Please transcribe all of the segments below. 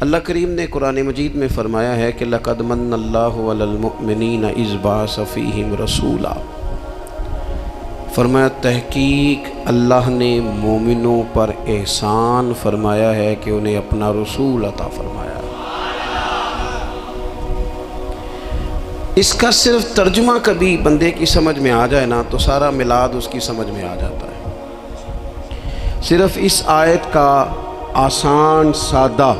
اللہ کریم نے قرآن مجید میں فرمایا ہے کہ لَقَدْ مَنَّ اللَّهُ عَلَى الْمُؤْمِنِينَ إِذْ بَعَثَ فِيهِمْ رَسُولًا، فرمایا تحقیق اللہ نے مومنوں پر احسان فرمایا ہے کہ انہیں اپنا رسول عطا فرمایا۔ اس کا صرف ترجمہ کبھی بندے کی سمجھ میں آ جائے نا تو سارا میلاد اس کی سمجھ میں آ جاتا ہے۔ صرف اس آیت کا آسان سادہ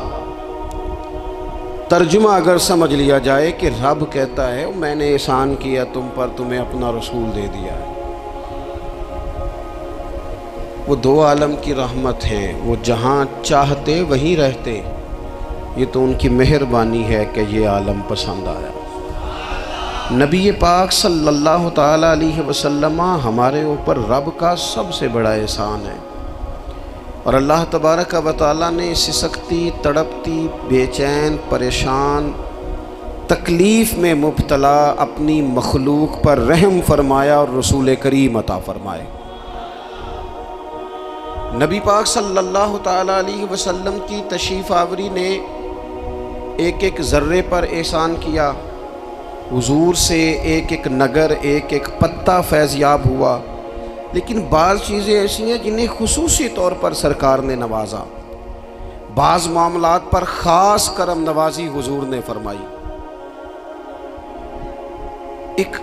ترجمہ اگر سمجھ لیا جائے کہ رب کہتا ہے میں نے احسان کیا تم پر، تمہیں اپنا رسول دے دیا ہے۔ وہ دو عالم کی رحمت ہیں، وہ جہاں چاہتے وہیں رہتے، یہ تو ان کی مہربانی ہے کہ یہ عالم پسند آیا۔ نبی پاک صلی اللہ تعالیٰ علیہ وسلم ہمارے اوپر رب کا سب سے بڑا احسان ہے، اور اللہ تبارک و تعالیٰ نے سسکتی، تڑپتی، بے چین، پریشان، تکلیف میں مبتلا اپنی مخلوق پر رحم فرمایا اور رسول کریم عطا فرمائے۔ نبی پاک صلی اللہ تعالیٰ علیہ وسلم کی تشریف آوری نے ایک ایک ذرے پر احسان کیا، حضور سے ایک ایک نگر، ایک ایک پتا فیضیاب ہوا، لیکن بعض چیزیں ایسی ہیں جنہیں خصوصی طور پر سرکار نے نوازا، بعض معاملات پر خاص کرم نوازی حضور نے فرمائی۔ ایک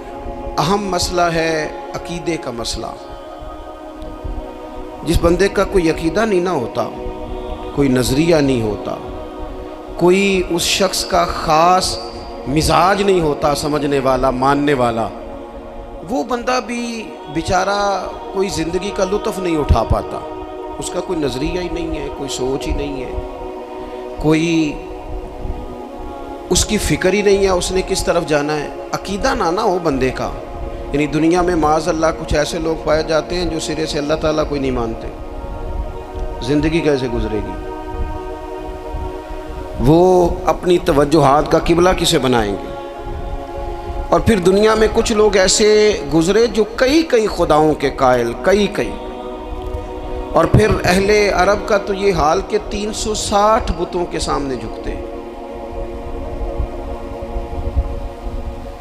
اہم مسئلہ ہے عقیدے کا مسئلہ۔ جس بندے کا کوئی عقیدہ نہیں نہ ہوتا، کوئی نظریہ نہیں ہوتا، کوئی اس شخص کا خاص مزاج نہیں ہوتا سمجھنے والا، ماننے والا، وہ بندہ بھی بیچارہ کوئی زندگی کا لطف نہیں اٹھا پاتا۔ اس کا کوئی نظریہ ہی نہیں ہے، کوئی سوچ ہی نہیں ہے، کوئی اس کی فکر ہی نہیں ہے اس نے کس طرف جانا ہے۔ عقیدہ نہ ہو بندے کا، یعنی دنیا میں معاذ اللہ کچھ ایسے لوگ پائے جاتے ہیں جو سرے سے اللہ تعالیٰ کوئی نہیں مانتے، زندگی کیسے گزرے گی؟ وہ اپنی توجہات کا قبلہ کسے بنائیں گے؟ اور پھر دنیا میں کچھ لوگ ایسے گزرے جو کئی خداؤں کے قائل، کئی، اور پھر اہل عرب کا تو یہ حال کہ 360 بتوں کے سامنے جھکتے۔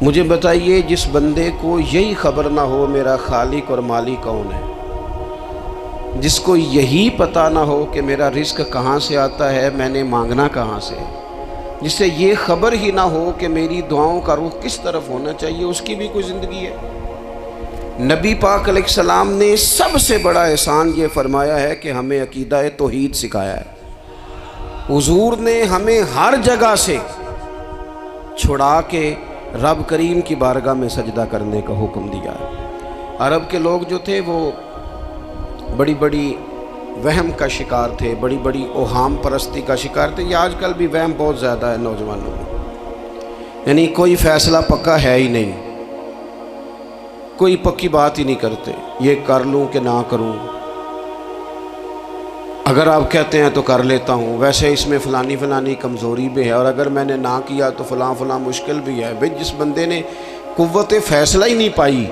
مجھے بتائیے جس بندے کو یہی خبر نہ ہو میرا خالق اور مالک کون ہے، جس کو یہی پتہ نہ ہو کہ میرا رزق کہاں سے آتا ہے، میں نے مانگنا کہاں سے، جس سے یہ خبر ہی نہ ہو کہ میری دعاؤں کا رخ کس طرف ہونا چاہیے، اس کی بھی کوئی زندگی ہے؟ نبی پاک علیہ السلام نے سب سے بڑا احسان یہ فرمایا ہے کہ ہمیں عقیدہ توحید سکھایا ہے۔ حضور نے ہمیں ہر جگہ سے چھڑا کے رب کریم کی بارگاہ میں سجدہ کرنے کا حکم دیا ہے۔ عرب کے لوگ جو تھے وہ بڑی بڑی وہم کا شکار تھے، بڑی بڑی اوہام پرستی کا شکار تھے۔ یہ آج کل بھی وہم بہت زیادہ ہے نوجوانوں میں، یعنی کوئی فیصلہ پکا ہے ہی نہیں، کوئی پکی بات ہی نہیں کرتے، یہ کر لوں کہ نہ کروں، اگر آپ کہتے ہیں تو کر لیتا ہوں، ویسے اس میں فلانی کمزوری بھی ہے، اور اگر میں نے نہ کیا تو فلاں مشکل بھی ہے۔ بھئی جس بندے نے قوت فیصلہ ہی نہیں پائی،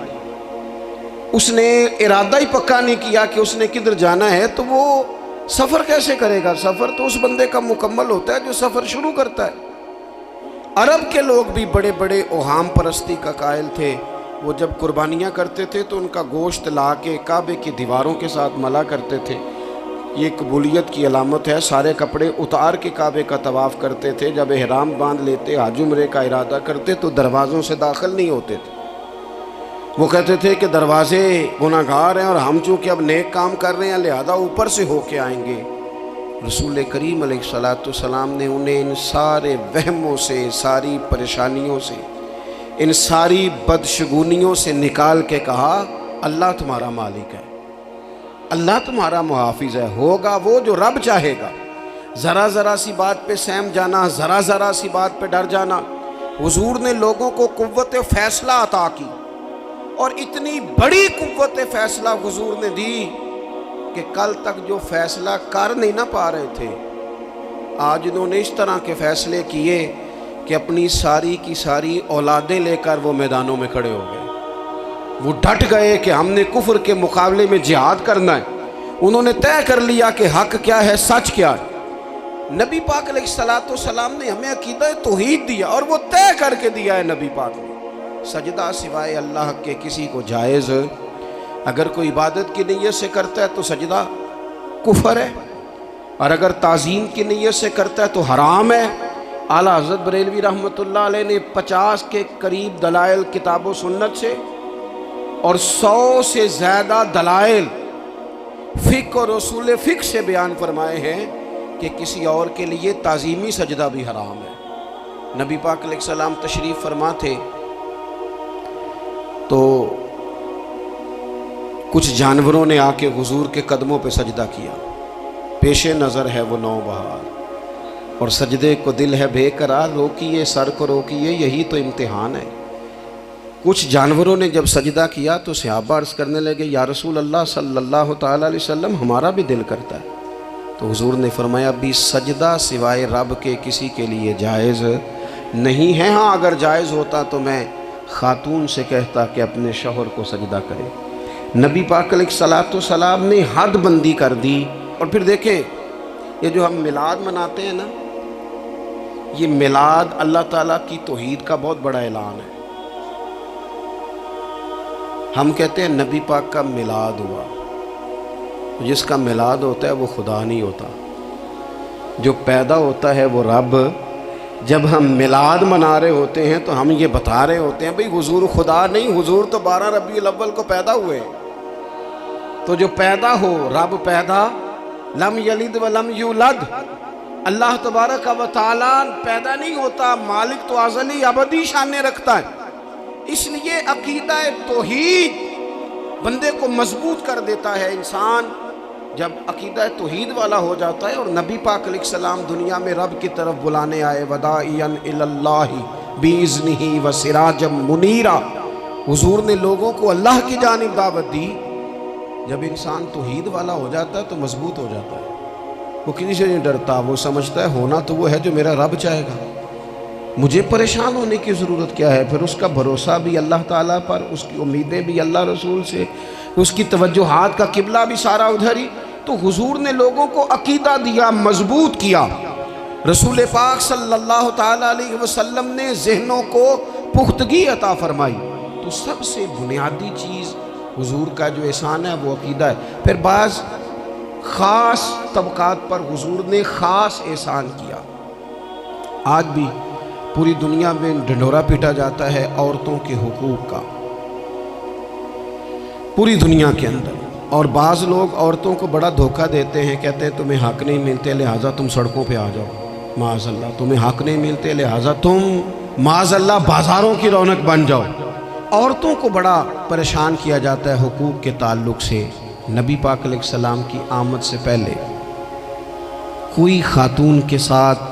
اس نے ارادہ ہی پکا نہیں کیا کہ اس نے کدھر جانا ہے، تو وہ سفر کیسے کرے گا؟ سفر تو اس بندے کا مکمل ہوتا ہے جو سفر شروع کرتا ہے۔ عرب کے لوگ بھی بڑے بڑے اوہام پرستی کا قائل تھے۔ وہ جب قربانیاں کرتے تھے تو ان کا گوشت لا کے کعبے کی دیواروں کے ساتھ ملا کرتے تھے، یہ قبولیت کی علامت ہے۔ سارے کپڑے اتار کے کعبے کا طواف کرتے تھے، جب احرام باندھ لیتے، حج عمرے کا ارادہ کرتے تو دروازوں سے داخل نہیں ہوتے تھے۔ وہ کہتے تھے کہ دروازے گناہگار ہیں اور ہم چونکہ اب نیک کام کر رہے ہیں لہذا اوپر سے ہو کے آئیں گے۔ رسول کریم علیہ السلام نے انہیں ان سارے وہموں سے، ساری پریشانیوں سے، ان ساری بدشگونیوں سے نکال کے کہا اللہ تمہارا مالک ہے، اللہ تمہارا محافظ ہے، ہوگا وہ جو رب چاہے گا۔ ذرا سی بات پہ سہم جانا، ذرا سی بات پہ ڈر جانا۔ حضور نے لوگوں کو قوت فیصلہ عطا کی، اور اتنی بڑی قوت فیصلہ حضور نے دی کہ کل تک جو فیصلہ کر نہیں نہ پا رہے تھے، آج انہوں نے اس طرح کے فیصلے کیے کہ اپنی ساری کی ساری اولادیں لے کر وہ میدانوں میں کھڑے ہو گئے۔ وہ ڈٹ گئے کہ ہم نے کفر کے مقابلے میں جہاد کرنا ہے۔ انہوں نے طے کر لیا کہ حق کیا ہے، سچ کیا ہے۔ نبی پاک علیہ السلام نے ہمیں عقیدہ توحید دیا اور وہ طے کر کے دیا ہے نبی پاک نے، سجدہ سوائے اللہ کے کسی کو جائز، اگر کوئی عبادت کی نیت سے کرتا ہے تو سجدہ کفر ہے، اور اگر تعظیم کی نیت سے کرتا ہے تو حرام ہے۔ اعلیٰ حضرت بریلوی رحمۃ اللہ علیہ نے 50 کے قریب دلائل کتاب و سنت سے اور 100 سے زیادہ دلائل فقہ اور اصول فقہ سے بیان فرمائے ہیں کہ کسی اور کے لیے تعظیمی سجدہ بھی حرام ہے۔ نبی پاک علیہ السلام تشریف فرما تھے تو کچھ جانوروں نے آ کے حضور کے قدموں پہ سجدہ کیا، پیش نظر ہے وہ نوبہار، اور سجدے کو دل ہے بے قرار، روکیے سر کو روکیے، یہی تو امتحان ہے۔ کچھ جانوروں نے جب سجدہ کیا تو صحابہ عرض کرنے لگے یا رسول اللہ صلی اللہ تعالیٰ علیہ وسلم ہمارا بھی دل کرتا ہے، تو حضور نے فرمایا بھی سجدہ سوائے رب کے کسی کے لیے جائز نہیں ہے، ہاں اگر جائز ہوتا تو میں خاتون سے کہتا کہ اپنے شوہر کو سجدہ کرے۔ نبی پاک علیہ السلام نے حد بندی کر دی۔ اور پھر دیکھیں یہ جو ہم میلاد مناتے ہیں نا، یہ میلاد اللہ تعالیٰ کی توحید کا بہت بڑا اعلان ہے۔ ہم کہتے ہیں نبی پاک کا میلاد ہوا، جس کا میلاد ہوتا ہے وہ خدا نہیں ہوتا، جو پیدا ہوتا ہے وہ رب۔ جب ہم میلاد منا رہے ہوتے ہیں تو ہم یہ بتا رہے ہوتے ہیں بھئی حضور خدا نہیں، حضور تو 12 ربیع الاول کو پیدا ہوئے، تو جو پیدا ہو رب پیدا، لم یلد ولم یولد، اللہ تبارک و تعالیٰ پیدا نہیں ہوتا، مالک تو ازلی ابدی شانیں رکھتا ہے۔ اس لیے عقیدہ توحید بندے کو مضبوط کر دیتا ہے۔ انسان جب عقیدہ توحید والا ہو جاتا ہے، اور نبی پاک علیہ السلام دنیا میں رب کی طرف بلانے آئے، وداعیا الی اللہ باذنہ وسراجا منیرا، حضور نے لوگوں کو اللہ کی جانب دعوت دی۔ جب انسان توحید والا ہو جاتا ہے تو مضبوط ہو جاتا ہے، وہ کسی سے نہیں ڈرتا، وہ سمجھتا ہے ہونا تو وہ ہے جو میرا رب چاہے گا، مجھے پریشان ہونے کی ضرورت کیا ہے۔ پھر اس کا بھروسہ بھی اللہ تعالیٰ پر، اس کی امیدیں بھی اللہ رسول سے، اس کی توجہات کا قبلہ بھی سارا ادھر ہی۔ تو حضور نے لوگوں کو عقیدہ دیا، مضبوط کیا۔ رسول پاک صلی اللہ تعالیٰ علیہ وسلم نے ذہنوں کو پختگی عطا فرمائی۔ تو سب سے بنیادی چیز حضور کا جو احسان ہے وہ عقیدہ ہے۔ پھر بعض خاص طبقات پر حضور نے خاص احسان کیا۔ آج بھی پوری دنیا میں ڈھنڈورا پیٹا جاتا ہے عورتوں کے حقوق کا، پوری دنیا کے اندر، اور بعض لوگ عورتوں کو بڑا دھوکہ دیتے ہیں، کہتے ہیں تمہیں حق نہیں ملتے لہٰذا تم سڑکوں پہ آ جاؤ، معاذ اللہ، تمہیں حق نہیں ملتے لہٰذا تم معاذ اللہ بازاروں کی رونق بن جاؤ۔ عورتوں کو بڑا پریشان کیا جاتا ہے حقوق کے تعلق سے۔ نبی پاک علیہ السلام کی آمد سے پہلے کوئی خاتون کے ساتھ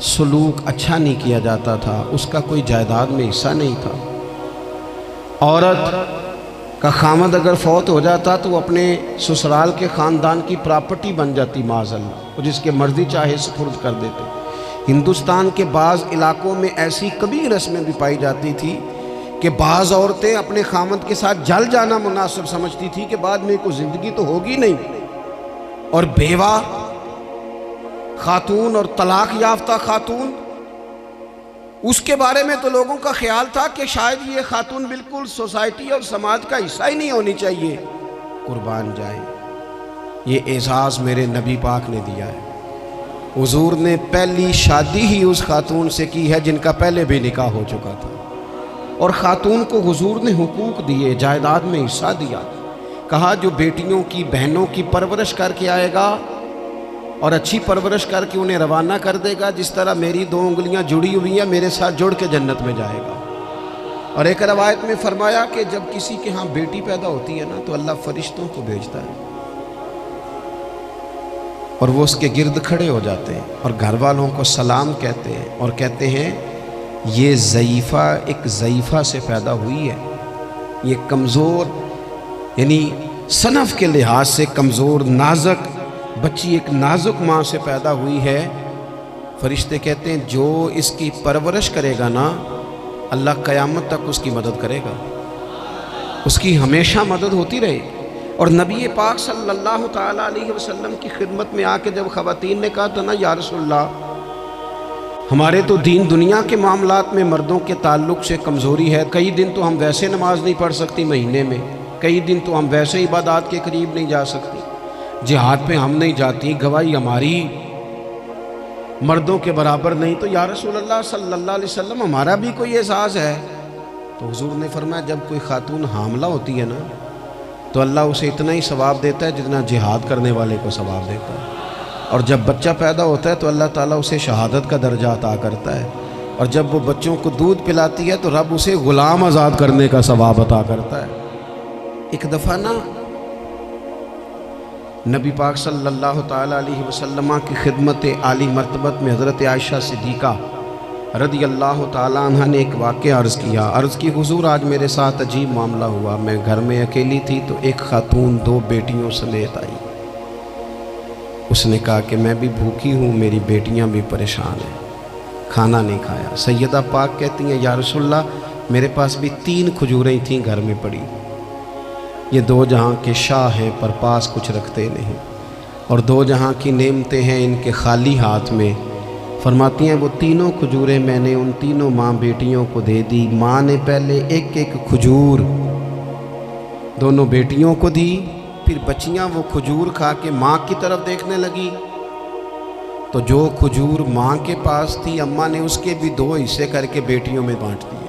سلوک اچھا نہیں کیا جاتا تھا، اس کا کوئی جائیداد میں حصہ نہیں تھا۔ عورت کا خامد اگر فوت ہو جاتا تو وہ اپنے سسرال کے خاندان کی پراپرٹی بن جاتی، معاذ اللہ، وہ جس کے مرضی چاہے سپرد کر دیتے۔ ہندوستان کے بعض علاقوں میں ایسی کبھی رسمیں بھی پائی جاتی تھی کہ بعض عورتیں اپنے خامد کے ساتھ جل جانا مناسب سمجھتی تھی کہ بعد میں کوئی زندگی تو ہوگی نہیں، اور بیوہ خاتون اور طلاق یافتہ خاتون، اس کے بارے میں تو لوگوں کا خیال تھا کہ شاید یہ خاتون بالکل سوسائٹی اور سماج کا حصہ ہی نہیں ہونی چاہیے۔ قربان جائیں، یہ اعزاز میرے نبی پاک نے دیا ہے۔ حضور نے پہلی شادی ہی اس خاتون سے کی ہے جن کا پہلے بھی نکاح ہو چکا تھا، اور خاتون کو حضور نے حقوق دیے، جائیداد میں حصہ دیا۔ کہا جو بیٹیوں کی بہنوں کی پرورش کر کے آئے گا اور اچھی پرورش کر کے انہیں روانہ کر دے گا، جس طرح میری 2 انگلیاں جڑی ہوئی ہیں میرے ساتھ جڑ کے جنت میں جائے گا۔ اور ایک روایت میں فرمایا کہ جب کسی کے ہاں بیٹی پیدا ہوتی ہے نا تو اللہ فرشتوں کو بھیجتا ہے، اور وہ اس کے گرد کھڑے ہو جاتے ہیں اور گھر والوں کو سلام کہتے ہیں، اور کہتے ہیں یہ ضعیفہ ایک ضعیفہ سے پیدا ہوئی ہے، یہ کمزور، یعنی صنف کے لحاظ سے کمزور نازک بچی ایک نازک ماں سے پیدا ہوئی ہے۔ فرشتے کہتے ہیں جو اس کی پرورش کرے گا نا، اللہ قیامت تک اس کی مدد کرے گا، اس کی ہمیشہ مدد ہوتی رہے۔ اور نبی پاک صلی اللہ تعالیٰ علیہ وسلم کی خدمت میں آ کے جب خواتین نے کہا تو نا یا رسول اللہ ہمارے تو دین دنیا کے معاملات میں مردوں کے تعلق سے کمزوری ہے، کئی دن تو ہم ویسے نماز نہیں پڑھ سکتی مہینے میں، کئی دن تو ہم ویسے عبادات کے قریب نہیں جا سکتی، جہاد پہ ہم نہیں جاتی، گواہی ہماری مردوں کے برابر نہیں، تو یا رسول اللہ صلی اللہ علیہ وسلم ہمارا بھی کوئی اعزاز ہے؟ تو حضور نے فرمایا جب کوئی خاتون حاملہ ہوتی ہے نا تو اللہ اسے اتنا ہی ثواب دیتا ہے جتنا جہاد کرنے والے کو ثواب دیتا ہے، اور جب بچہ پیدا ہوتا ہے تو اللہ تعالیٰ اسے شہادت کا درجہ عطا کرتا ہے، اور جب وہ بچوں کو دودھ پلاتی ہے تو رب اسے غلام آزاد کرنے کا ثواب عطا کرتا ہے۔ ایک دفعہ نا نبی پاک صلی اللہ تعالیٰ علیہ وسلم کی خدمت عالی مرتبت میں حضرت عائشہ صدیقہ رضی اللہ تعالیٰ عنہ نے ایک واقعہ عرض کیا، عرض کی حضور آج میرے ساتھ عجیب معاملہ ہوا، میں گھر میں اکیلی تھی تو ایک خاتون 2 بیٹیوں سمیت آئی، اس نے کہا کہ میں بھی بھوکی ہوں، میری بیٹیاں بھی پریشان ہیں، کھانا نہیں کھایا۔ سیدہ پاک کہتی ہیں یا رسول اللہ میرے پاس بھی 3 کھجوریں تھیں گھر میں پڑی، یہ 2 جہاں کے شاہ ہیں پر پاس کچھ رکھتے نہیں، اور 2 جہاں کی نعمتیں ہیں ان کے خالی ہاتھ میں۔ فرماتی ہیں وہ تینوں کھجوریں میں نے ان تینوں ماں بیٹیوں کو دے دی، ماں نے پہلے ایک کھجور دونوں بیٹیوں کو دی، پھر بچیاں وہ کھجور کھا کے ماں کی طرف دیکھنے لگی تو جو کھجور ماں کے پاس تھی اماں نے اس کے بھی 2 حصے کر کے بیٹیوں میں بانٹ دیے۔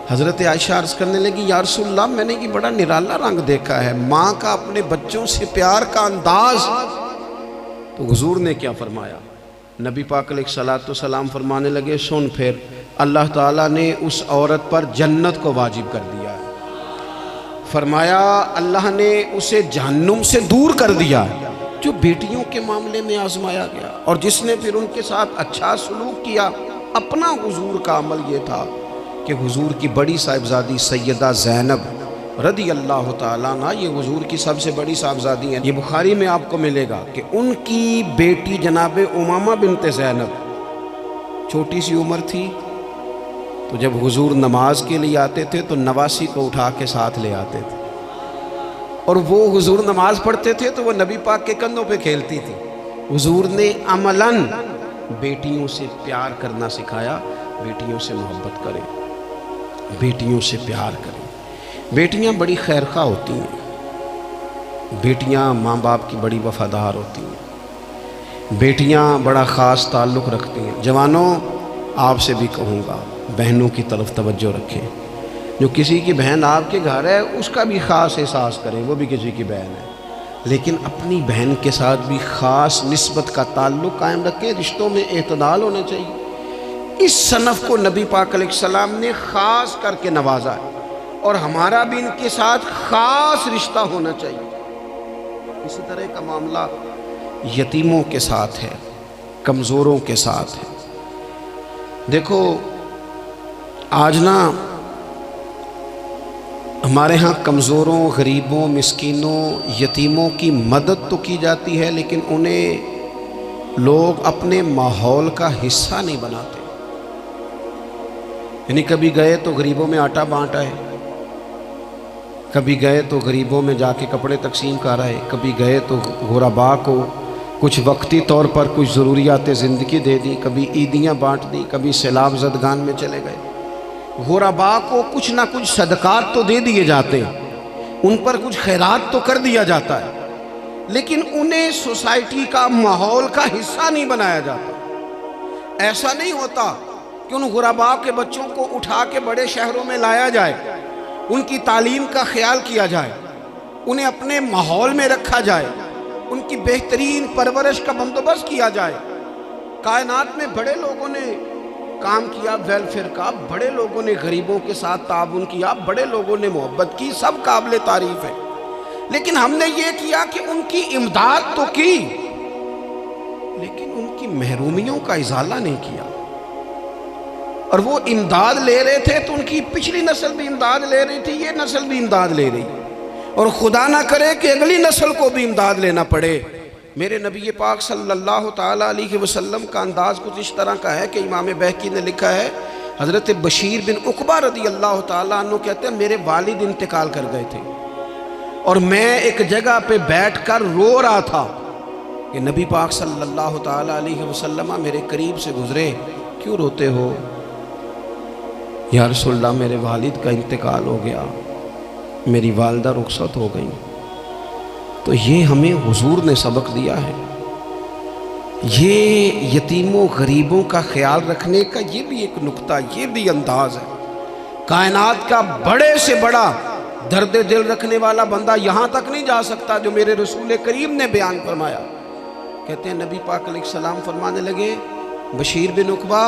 حضرت عائشہ عرض کرنے لگی یا رسول اللہ میں نے یہ بڑا نرالا رنگ دیکھا ہے، ماں کا اپنے بچوں سے پیار کا انداز۔ تو حضور نے کیا فرمایا؟ نبی پاک علیہ الصلوۃ والسلام فرمانے لگے سن پھر اللہ تعالیٰ نے اس عورت پر جنت کو واجب کر دیا ہے، فرمایا اللہ نے اسے جہنم سے دور کر دیا جو بیٹیوں کے معاملے میں آزمایا گیا، اور جس نے پھر ان کے ساتھ اچھا سلوک کیا۔ اپنا حضور کا عمل یہ تھا کہ حضور کی بڑی صاحبزادی سیدہ زینب رضی اللہ تعالیٰ عنہ یہ حضور کی سب سے بڑی صاحبزادی ہیں، یہ بخاری میں آپ کو ملے گا کہ ان کی بیٹی جناب امامہ بنت زینب چھوٹی سی عمر تھی، تو جب حضور نماز کے لیے آتے تھے تو نواسی کو اٹھا کے ساتھ لے آتے تھے، اور وہ حضور نماز پڑھتے تھے تو وہ نبی پاک کے کندھوں پہ کھیلتی تھی۔ حضور نے عملاً بیٹیوں سے پیار کرنا سکھایا، بیٹیوں سے محبت کریں، بیٹیوں سے پیار کریں۔ بیٹیاں بڑی خیرخواہ ہوتی ہیں، بیٹیاں ماں باپ کی بڑی وفادار ہوتی ہیں، بیٹیاں بڑا خاص تعلق رکھتی ہیں۔ جوانوں آپ سے بھی کہوں گا بہنوں کی طرف توجہ رکھیں، جو کسی کی بہن آپ کے گھر ہے اس کا بھی خاص احساس کریں، وہ بھی کسی کی بہن ہے، لیکن اپنی بہن کے ساتھ بھی خاص نسبت کا تعلق قائم رکھیں، رشتوں میں اعتدال ہونا چاہیے۔ اس صنف کو نبی پاک علیہ السلام نے خاص کر کے نوازا ہے، اور ہمارا بھی ان کے ساتھ خاص رشتہ ہونا چاہیے۔ اسی طرح کا معاملہ یتیموں کے ساتھ ہے، کمزوروں کے ساتھ ہے۔ دیکھو آج نا ہمارے ہاں کمزوروں، غریبوں، مسکینوں، یتیموں کی مدد تو کی جاتی ہے، لیکن انہیں لوگ اپنے ماحول کا حصہ نہیں بناتے۔ یعنی کبھی گئے تو غریبوں میں آٹا بانٹا ہے، کبھی گئے تو غریبوں میں جا کے کپڑے تقسیم کر رہے، کبھی گئے تو غرباء کو کچھ وقتی طور پر کچھ ضروریات زندگی دے دی، کبھی عیدیاں بانٹ دی، کبھی سیلاب زدگان میں چلے گئے۔ غرباء کو کچھ نہ کچھ صدقات تو دے دیے جاتے ہیں، ان پر کچھ خیرات تو کر دیا جاتا ہے، لیکن انہیں سوسائٹی کا ماحول کا حصہ نہیں بنایا جاتا۔ ایسا نہیں ہوتا کہ ان غرباء کے بچوں کو اٹھا کے بڑے شہروں میں لایا جائے، ان کی تعلیم کا خیال کیا جائے، انہیں اپنے ماحول میں رکھا جائے، ان کی بہترین پرورش کا بندوبست کیا جائے۔ کائنات میں بڑے لوگوں نے کام کیا ویلفیئر کا، بڑے لوگوں نے غریبوں کے ساتھ تعاون کیا، بڑے لوگوں نے محبت کی، سب قابل تعریف ہے، لیکن ہم نے یہ کیا کہ ان کی امداد تو کی، لیکن ان کی محرومیوں کا ازالہ نہیں کیا۔ اور وہ امداد لے رہے تھے تو ان کی پچھلی نسل بھی امداد لے رہی تھی، یہ نسل بھی امداد لے رہی، اور خدا نہ کرے کہ اگلی نسل کو بھی امداد لینا پڑے۔ میرے نبی پاک صلی اللہ تعالیٰ علیہ وسلم کا انداز کچھ اس طرح کا ہے کہ امام بہقی نے لکھا ہے، حضرت بشیر بن عقبہ رضی اللہ تعالیٰ عنہ کہتے ہیں میرے والد انتقال کر گئے تھے، اور میں ایک جگہ پہ بیٹھ کر رو رہا تھا کہ نبی پاک صلی اللہ تعالیٰ علیہ وسلم میرے قریب سے گزرے، کیوں روتے ہو؟ یا رسول اللہ میرے والد کا انتقال ہو گیا، میری والدہ رخصت ہو گئی۔ تو یہ ہمیں حضور نے سبق دیا ہے، یہ یتیموں غریبوں کا خیال رکھنے کا یہ بھی ایک نقطہ، یہ بھی انداز ہے۔ کائنات کا بڑے سے بڑا درد دل رکھنے والا بندہ یہاں تک نہیں جا سکتا جو میرے رسول کریم نے بیان فرمایا۔ کہتے ہیں نبی پاک علیہ السلام فرمانے لگے، بشیر بن عقبہ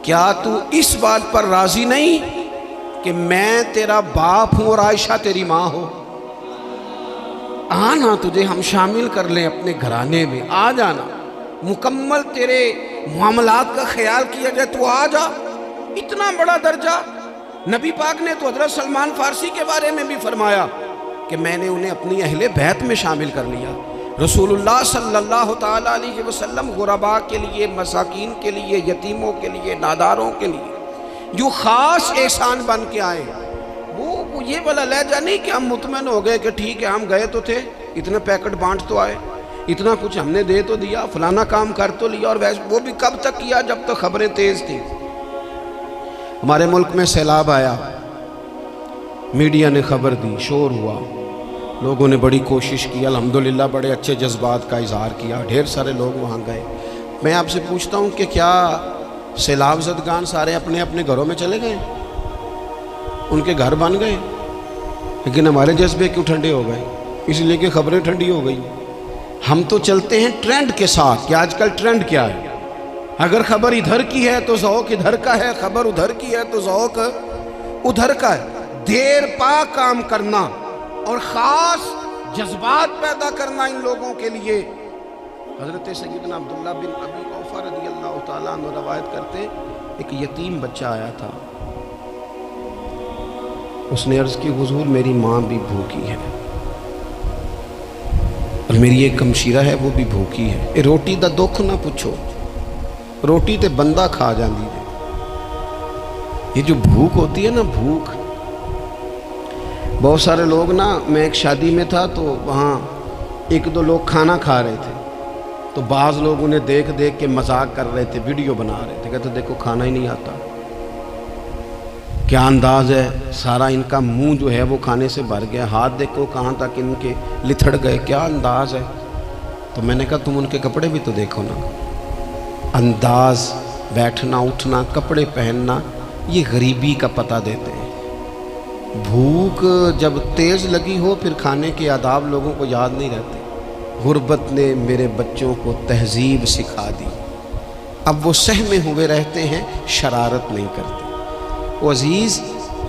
کیا تو اس بات پر راضی نہیں کہ میں تیرا باپ ہوں اور عائشہ تیری ماں ہو؟ آنا تجھے ہم شامل کر لیں اپنے گھرانے میں، آ جانا، مکمل تیرے معاملات کا خیال کیا جائے، تو آ جا۔ اتنا بڑا درجہ نبی پاک نے تو حضرت سلمان فارسی کے بارے میں بھی فرمایا کہ میں نے انہیں اپنی اہل بیت میں شامل کر لیا۔ رسول اللہ صلی اللہ تعالیٰ علیہ وسلم غرباء کے لیے، مساکین کے لیے، یتیموں کے لیے، ناداروں کے لیے جو خاص احسان بن کے آئے، وہ یہ والا لہجہ نہیں کہ ہم مطمئن ہو گئے کہ ٹھیک ہے ہم گئے تو تھے، اتنے پیکٹ بانٹ تو آئے، اتنا کچھ ہم نے دے تو دیا، فلانا کام کر تو لیا، اور ویسے وہ بھی کب تک کیا؟ جب تک خبریں تیز تھیں۔ ہمارے ملک میں سیلاب آیا، میڈیا نے خبر دی، شور ہوا، لوگوں نے بڑی کوشش کی، الحمدللہ بڑے اچھے جذبات کا اظہار کیا، ڈھیر سارے لوگ وہاں گئے۔ میں آپ سے پوچھتا ہوں کہ کیا سیلاب زدگان سارے اپنے اپنے گھروں میں چلے گئے؟ ان کے گھر بن گئے؟ لیکن ہمارے جذبے کیوں ٹھنڈے ہو گئے؟ اس لیے کہ خبریں ٹھنڈی ہو گئی۔ ہم تو چلتے ہیں ٹرینڈ کے ساتھ کہ آج کل ٹرینڈ کیا ہے، اگر خبر ادھر کی ہے تو ذوق ادھر کا ہے، خبر ادھر کی ہے تو ذوق ادھر کا ہے۔ دیر پا کام کرنا اور خاص جذبات پیدا کرنا ان لوگوں کے لیے۔ حضرت سیدنا عبداللہ بن ابی اوفا رضی اللہ تعالیٰ عنہ روایت کرتے، ایک یتیم بچہ آیا تھا، اس نے عرض کی حضور میری ماں بھی بھوکی ہے اور میری ایک ہمشیرہ ہے وہ بھی بھوکی ہے، اے روٹی دا دکھ نہ پوچھو، روٹی تے بندہ کھا جاندی ہے۔ یہ جو بھوک ہوتی ہے نا، بھوک، بہت سارے لوگ نا، میں ایک شادی میں تھا تو وہاں ایک دو لوگ کھانا کھا رہے تھے، تو بعض لوگ انہیں دیکھ دیکھ کے مذاق کر رہے تھے، ویڈیو بنا رہے تھے، کہتے دیکھو کھانا ہی نہیں آتا، کیا انداز ہے، سارا ان کا منہ جو ہے وہ کھانے سے بھر گیا، ہاتھ دیکھو کہاں تک ان کے لتھڑ گئے، کیا انداز ہے۔ تو میں نے کہا تم ان کے کپڑے بھی تو دیکھو نا، انداز، بیٹھنا اٹھنا، کپڑے پہننا، یہ غریبی کا پتہ دیتے ہیں۔ بھوک جب تیز لگی ہو پھر کھانے کے آداب لوگوں کو یاد نہیں رہتے۔ غربت نے میرے بچوں کو تہذیب سکھا دی، اب وہ سہمے ہوئے رہتے ہیں، شرارت نہیں کرتے۔ وہ عزیز،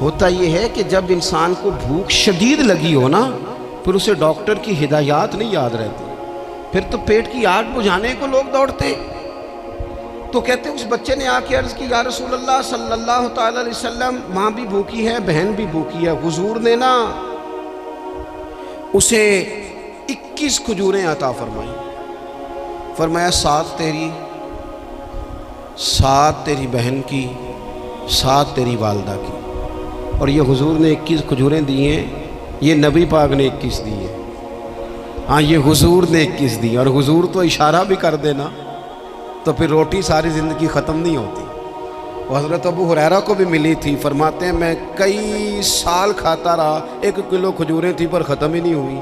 ہوتا یہ ہے کہ جب انسان کو بھوک شدید لگی ہو نا، پھر اسے ڈاکٹر کی ہدایات نہیں یاد رہتی، پھر تو پیٹ کی آگ بجھانے کو لوگ دوڑتے۔ تو کہتے اس بچے نے آ کے عرض کی، یا رسول اللہ صلی اللہ تعالی علیہ وسلم ماں بھی بھوکی ہے، بہن بھی بھوکی ہے۔ حضور نے نا اسے 21 کھجوریں عطا فرمائی، فرمایا 7 تیری، 7 تیری بہن کی، 7 تیری والدہ کی۔ اور یہ حضور نے 21 کھجوریں دی ہیں، یہ نبی پاک نے 21 دی ہیں، ہاں یہ حضور نے 21 دی، اور حضور تو اشارہ بھی کر دینا تو پھر روٹی ساری زندگی ختم نہیں ہوتی۔ وہ حضرت ابو ہریرہ کو بھی ملی تھی، فرماتے ہیں میں کئی سال کھاتا رہا، 1 کلو کھجوریں تھی پر ختم ہی نہیں ہوئی۔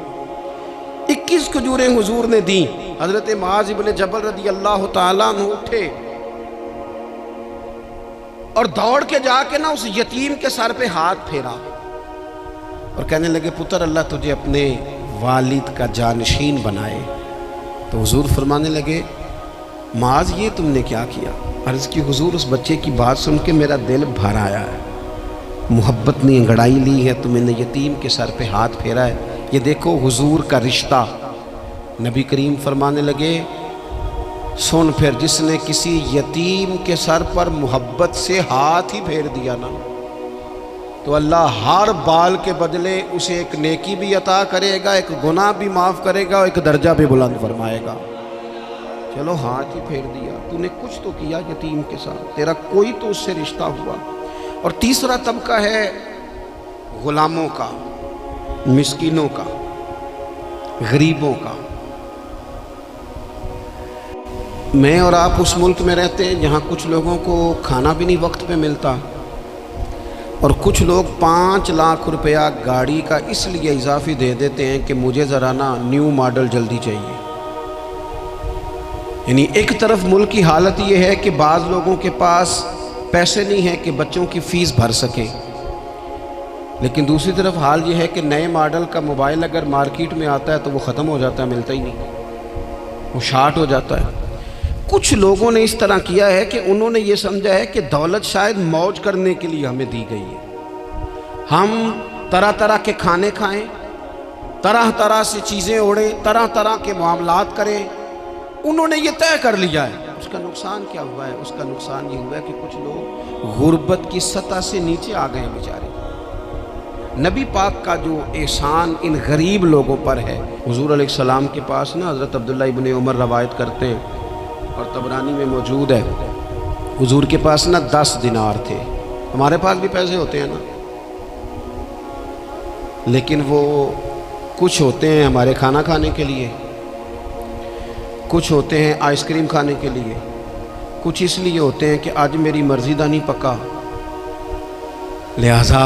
21 کھجوریں حضور نے دیں۔ حضرت معاذ ابن جبل رضی اللہ تعالیٰ عنہ اٹھے اور دوڑ کے جا کے نا اس یتیم کے سر پہ ہاتھ پھیرا اور کہنے لگے، پتر اللہ تجھے اپنے والد کا جانشین بنائے۔ تو حضور فرمانے لگے، معاذ یہ تم نے کیا کیا؟ عرض کی حضور اس بچے کی بات سن کے میرا دل بھر آیا ہے، محبت نے انگڑائی لی ہے تو میں نے یتیم کے سر پہ ہاتھ پھیرا ہے۔ یہ دیکھو حضور کا رشتہ۔ نبی کریم فرمانے لگے، سن پھر جس نے کسی یتیم کے سر پر محبت سے ہاتھ ہی پھیر دیا نا، تو اللہ ہر بال کے بدلے اسے ایک نیکی بھی عطا کرے گا، ایک گناہ بھی معاف کرے گا، اور ایک درجہ بھی بلند فرمائے گا۔ چلو ہاتھ ہی پھیر دیا، تو نے کچھ تو کیا یتیم کے ساتھ، تیرا کوئی تو اس سے رشتہ ہوا۔ اور تیسرا طبقہ ہے غلاموں کا۔ مسکینوں کا، غریبوں کا۔ میں اور آپ اس ملک میں رہتے ہیں جہاں کچھ لوگوں کو کھانا بھی نہیں وقت پہ ملتا، اور کچھ لوگ 5 لاکھ روپیہ گاڑی کا اس لیے اضافی دے دیتے ہیں کہ مجھے ذرا نا نیو ماڈل جلدی چاہیے۔ یعنی ایک طرف ملک کی حالت یہ ہے کہ بعض لوگوں کے پاس پیسے نہیں ہیں کہ بچوں کی فیس بھر سکے، لیکن دوسری طرف حال یہ ہے کہ نئے ماڈل کا موبائل اگر مارکیٹ میں آتا ہے تو وہ ختم ہو جاتا ہے، ملتا ہی نہیں، وہ شارٹ ہو جاتا ہے۔ کچھ لوگوں نے اس طرح کیا ہے کہ انہوں نے یہ سمجھا ہے کہ دولت شاید موج کرنے کے لیے ہمیں دی گئی ہے، ہم طرح طرح کے کھانے کھائیں، طرح طرح سے چیزیں اوڑھیں، طرح طرح کے معاملات کریں۔ انہوں نے یہ طے کر لیا ہے۔ اس کا نقصان کیا ہوا ہے؟ اس کا نقصان یہ ہوا ہے کہ کچھ لوگ غربت کی سطح سے نیچے آ گئے ہیں بیچارے۔ نبی پاک کا جو احسان ان غریب لوگوں پر ہے، حضور علیہ السلام کے پاس نا حضرت عبداللہ ابن عمر روایت کرتے ہیں اور طبرانی میں موجود ہے، حضور کے پاس نا 10 دینار تھے۔ ہمارے پاس بھی پیسے ہوتے ہیں نا، لیکن وہ کچھ ہوتے ہیں ہمارے کھانا کھانے کے لیے، کچھ ہوتے ہیں آئس کریم کھانے کے لیے، کچھ اس لیے ہوتے ہیں کہ آج میری مرضی دا نہیں پکا، لہٰذا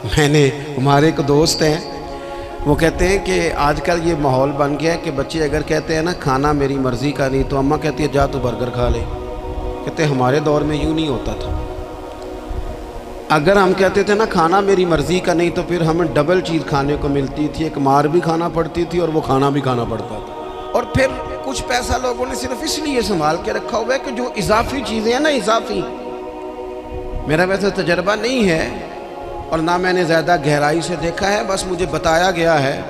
میں نے، ہمارے ایک دوست ہیں وہ کہتے ہیں کہ آج کل یہ ماحول بن گیا ہے کہ بچے اگر کہتے ہیں نا کھانا میری مرضی کا نہیں، تو اماں کہتی ہے جا تو برگر کھا لے۔ کہتے ہیں ہمارے دور میں یوں نہیں ہوتا تھا، اگر ہم کہتے تھے نا کھانا میری مرضی کا نہیں تو پھر ہمیں ڈبل چیز کھانے کو ملتی تھی، ایک مار بھی کھانا پڑتی تھی اور وہ کھانا بھی کھانا پڑتا تھا۔ اور پھر کچھ پیسہ لوگوں نے صرف اس لیے سنبھال کے رکھا ہوا ہے کہ جو اضافی چیزیں ہیں نا، اضافی، میرا ویسے تجربہ نہیں ہے اور نہ میں نے زیادہ گہرائی سے دیکھا ہے، بس مجھے بتایا گیا ہے،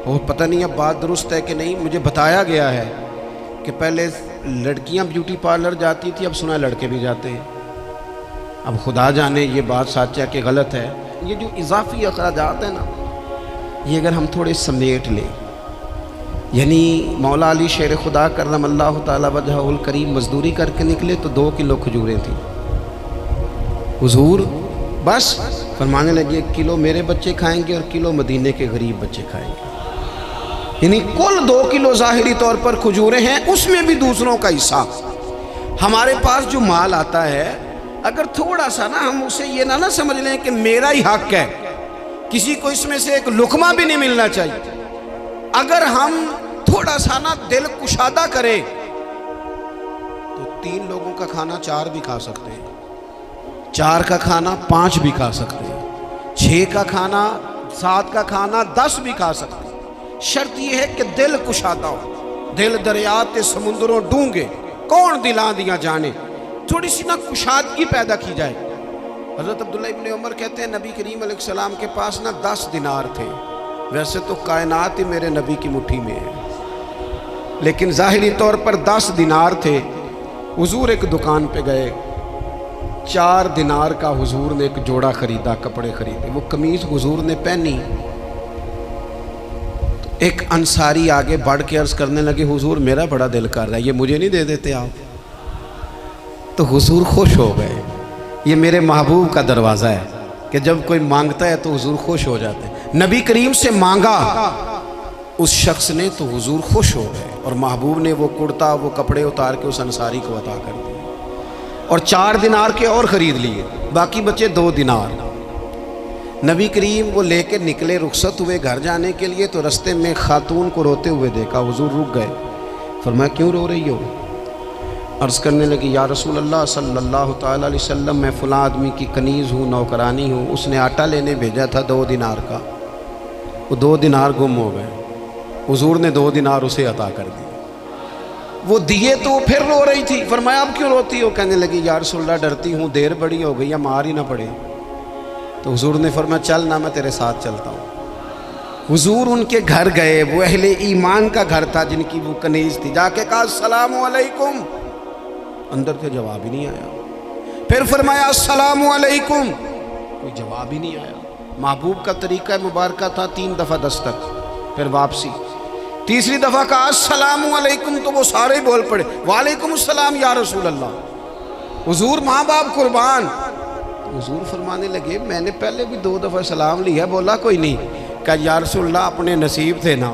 وہ پتہ نہیں اب بات درست ہے کہ نہیں، مجھے بتایا گیا ہے کہ پہلے لڑکیاں بیوٹی پارلر جاتی تھی، اب سنا ہے لڑکے بھی جاتے ہیں۔ اب خدا جانے یہ بات سچ ہے کہ غلط ہے۔ یہ جو اضافی اخراجات ہیں نا، یہ اگر ہم تھوڑے سمیٹ لیں، یعنی مولا علی شیر خدا کرم اللہ تعالی وجہہ الکریم مزدوری کر کے نکلے تو 2 کلو کھجوریں تھیں، حضور بس فرمانے لگے 1 کلو میرے بچے کھائیں گے اور کلو مدینے کے غریب بچے کھائیں گے، یعنی کل 2 کلو ظاہری طور پر کھجوریں ہیں، اس میں بھی دوسروں کا حصہ۔ ہمارے پاس جو مال آتا ہے، اگر تھوڑا سا نا ہم اسے یہ نہ سمجھ لیں کہ میرا ہی حق ہے، کسی کو اس میں سے ایک لقمہ بھی نہیں ملنا چاہیے، اگر ہم تھوڑا سا نا دل کشادہ کریں تو 3 لوگوں کا کھانا 4 بھی کھا سکتے ہیں، 4 کا کھانا 5 بھی کھا سکتے ہیں، 6 کا کھانا 7 کا کھانا 10 بھی کھا سکتے ہیں۔ شرط یہ ہے کہ دل کشادہ ہو، دل دریات سمندروں ڈونگے کون دلاں دیا جانے، تھوڑی سی نا کشادگی پیدا کی جائے۔ حضرت عبداللہ ابن عمر کہتے ہیں نبی کریم علیہ السلام کے پاس نا 10 دینار تھے، ویسے تو کائنات ہی میرے نبی کی مٹھی میں ہے، لیکن ظاہری طور پر 10 دینار تھے۔ حضور ایک دکان پہ گئے، 4 دینار کا حضور نے ایک جوڑا خریدا، کپڑے خریدے، وہ قمیض حضور نے پہنی تو ایک انصاری آگے بڑھ کے عرض کرنے لگے حضور میرا بڑا دل کر رہا ہے، یہ مجھے نہیں دے دیتے آپ؟ تو حضور خوش ہو گئے۔ یہ میرے محبوب کا دروازہ ہے کہ جب کوئی مانگتا ہے تو حضور خوش ہو جاتے ہیں۔ نبی کریم سے مانگا اس شخص نے تو حضور خوش ہو گئے، اور محبوب نے وہ کرتا، وہ کپڑے اتار کے اس انصاری کو عطا کر دیے، اور 4 دینار کے اور خرید لیے، باقی بچے 2 دینار۔ نبی کریم وہ لے کے نکلے، رخصت ہوئے گھر جانے کے لیے، تو رستے میں خاتون کو روتے ہوئے دیکھا، حضور رک گئے، فرمایا کیوں رو رہی ہو؟ عرض کرنے لگی یا رسول اللہ صلی اللہ تعالیٰ علیہ وسلم میں فلاں آدمی کی کنیز ہوں، نوکرانی ہوں، اس نے آٹا لینے بھیجا تھا 2 دینار کا، وہ 2 دینار گم ہو گئے، حضور نے 2 دینار اسے عطا کر دی، وہ دیے تو وہ پھر رو رہی تھی۔ فرمایا اب کیوں روتی ہو؟ کہنے لگی یا رسول اللہ ڈرتی ہوں دیر بڑی ہو گئی، یا مار ہی نہ پڑے۔ تو حضور نے فرمایا چل نہ، میں تیرے ساتھ چلتا ہوں۔ حضور ان کے گھر گئے، وہ اہل ایمان کا گھر تھا جن کی وہ کنیز تھی، جا کے کہا السلام علیکم، اندر سے جواب ہی نہیں آیا۔ پھر فرمایا السلام علیکم، کوئی جواب ہی نہیں آیا۔ محبوب کا طریقہ مبارکہ تھا 3 دفعہ دستک، پھر واپسی، تیسری دفعہ کہا السلام علیکم تو وہ سارے بول پڑے وعلیکم السلام یا رسول اللہ، حضور ماں باپ قربان۔ حضور فرمانے لگے میں نے پہلے بھی 2 دفعہ سلام لیا، بولا کوئی نہیں، کہا یا رسول اللہ اپنے نصیب تھے نا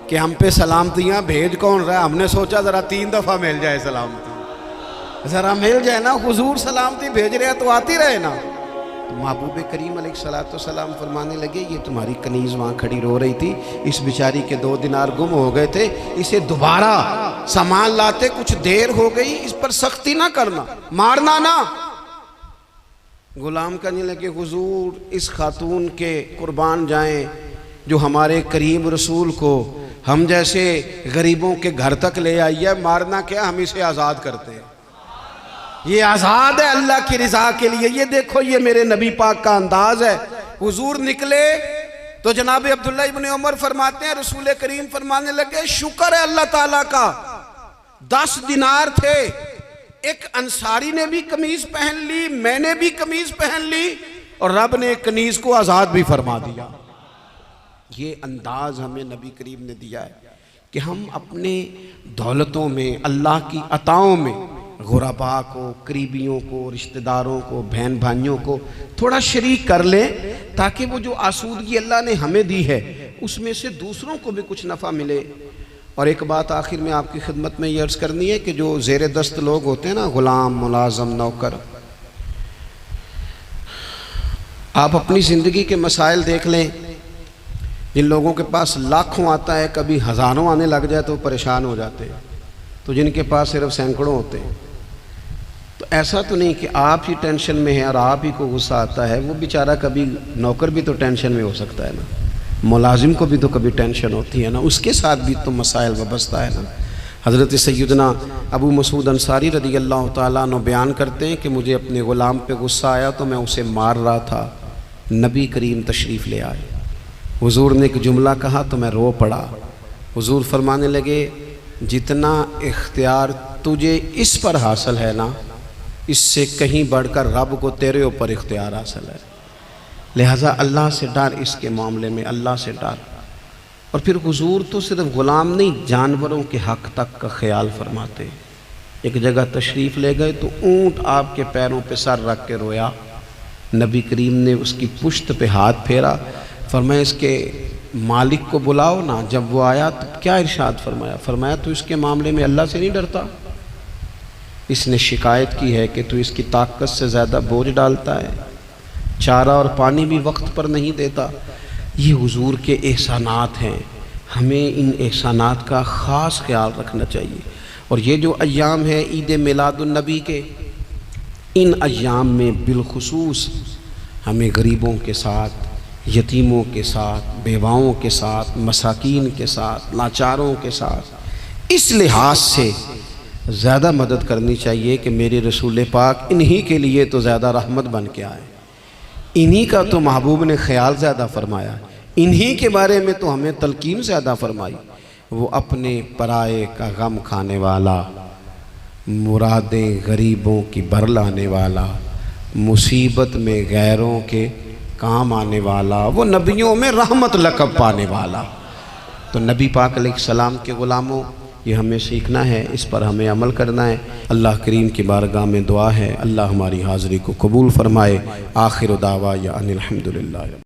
کہ ہم پہ سلامتیاں بھیج کون رہا ہے، ہم نے سوچا ذرا 3 دفعہ مل جائے سلامتی، ذرا مل جائے نا، حضور سلامتی بھیج رہے ہیں تو آتی رہے نا۔ تو محبوب کریم علیہ السلام فرمانے لگے یہ تمہاری کنیز وہاں کھڑی رو رہی تھی، اس بیچاری کے 2 دینار گم ہو گئے تھے، اسے دوبارہ سامان لاتے کچھ دیر ہو گئی، اس پر سختی نہ کرنا، مارنا نہ۔ غلام کہنے لگے حضور اس خاتون کے قربان جائیں جو ہمارے کریم رسول کو ہم جیسے غریبوں کے گھر تک لے آئی ہے، مارنا کیا، ہم اسے آزاد کرتے ہیں، یہ آزاد ہے اللہ کی رضا کے لیے۔ یہ دیکھو یہ میرے نبی پاک کا انداز ہے۔ حضور نکلے تو جناب عبداللہ ابن عمر فرماتے ہیں رسول کریم فرمانے لگے شکر ہے اللہ تعالیٰ کا، 10 دینار تھے، ایک انصاری نے بھی قمیض پہن لی، میں نے بھی قمیض پہن لی، اور رب نے کنیز کو آزاد بھی فرما دیا۔ یہ انداز ہمیں نبی کریم نے دیا ہے کہ ہم اپنے دولتوں میں، اللہ کی عطاؤں میں غرباء کو، قریبیوں کو، رشتہ داروں کو، بہن بھائیوں کو تھوڑا شریک کر لیں، تاکہ وہ جو آسودگی اللہ نے ہمیں دی ہے اس میں سے دوسروں کو بھی کچھ نفع ملے۔ اور ایک بات آخر میں آپ کی خدمت میں یہ عرض کرنی ہے کہ جو زیر دست لوگ ہوتے ہیں نا، غلام، ملازم، نوکر، آپ اپنی زندگی کے مسائل دیکھ لیں، جن لوگوں کے پاس لاکھوں آتا ہے کبھی ہزاروں آنے لگ جائے تو پریشان ہو جاتے ہیں، تو جن کے پاس صرف سینکڑوں ہوتے ہیں، تو ایسا تو نہیں کہ آپ ہی ٹینشن میں ہیں اور آپ ہی کو غصہ آتا ہے، وہ بیچارہ کبھی نوکر بھی تو ٹینشن میں ہو سکتا ہے نا، ملازم کو بھی تو کبھی ٹینشن ہوتی ہے نا، اس کے ساتھ بھی تو مسائل وابستہ ہے نا۔ حضرت سیدنا ابو مسعود انصاری رضی اللہ تعالیٰ عنہ بیان کرتے ہیں کہ مجھے اپنے غلام پہ غصہ آیا تو میں اسے مار رہا تھا، نبی کریم تشریف لے آئے، حضور نے ایک جملہ کہا تو میں رو پڑا، حضور فرمانے لگے جتنا اختیار تجھے اس پر حاصل ہے نا، اس سے کہیں بڑھ کر رب کو تیرے اوپر اختیار حاصل ہے، لہٰذا اللہ سے ڈر، اس کے معاملے میں اللہ سے ڈر۔ اور پھر حضور تو صرف غلام نہیں، جانوروں کے حق تک کا خیال فرماتے۔ ایک جگہ تشریف لے گئے تو اونٹ آپ کے پیروں پہ سر رکھ کے رویا، نبی کریم نے اس کی پشت پہ ہاتھ پھیرا، فرمایا اس کے مالک کو بلاؤ نا۔ جب وہ آیا تو کیا ارشاد فرمایا؟ فرمایا تو اس کے معاملے میں اللہ سے نہیں ڈرتا، اس نے شکایت کی ہے کہ تو اس کی طاقت سے زیادہ بوجھ ڈالتا ہے، چارہ اور پانی بھی وقت پر نہیں دیتا۔ یہ حضور کے احسانات ہیں، ہمیں ان احسانات کا خاص خیال رکھنا چاہیے۔ اور یہ جو ایام ہے عید میلاد النبی کے، ان ایام میں بالخصوص ہمیں غریبوں کے ساتھ، یتیموں کے ساتھ، بیواؤں کے ساتھ، مساکین کے ساتھ، لاچاروں کے ساتھ اس لحاظ سے زیادہ مدد کرنی چاہیے کہ میرے رسول پاک انہی کے لیے تو زیادہ رحمت بن کے آئے، انہی کا تو محبوب نے خیال زیادہ فرمایا، انہی کے بارے میں تو ہمیں تلقین زیادہ فرمائی۔ وہ اپنے پرائے کا غم کھانے والا، مرادیں غریبوں کی بر لانے والا، مصیبت میں غیروں کے کام آنے والا، وہ نبیوں میں رحمت لقب پانے والا۔ تو نبی پاک علیہ السلام کے غلاموں، یہ ہمیں سیکھنا ہے، اس پر ہمیں عمل کرنا ہے۔ اللہ کریم کی بارگاہ میں دعا ہے اللہ ہماری حاضری کو قبول فرمائے۔ آخر دعوانا ان الحمدللہ۔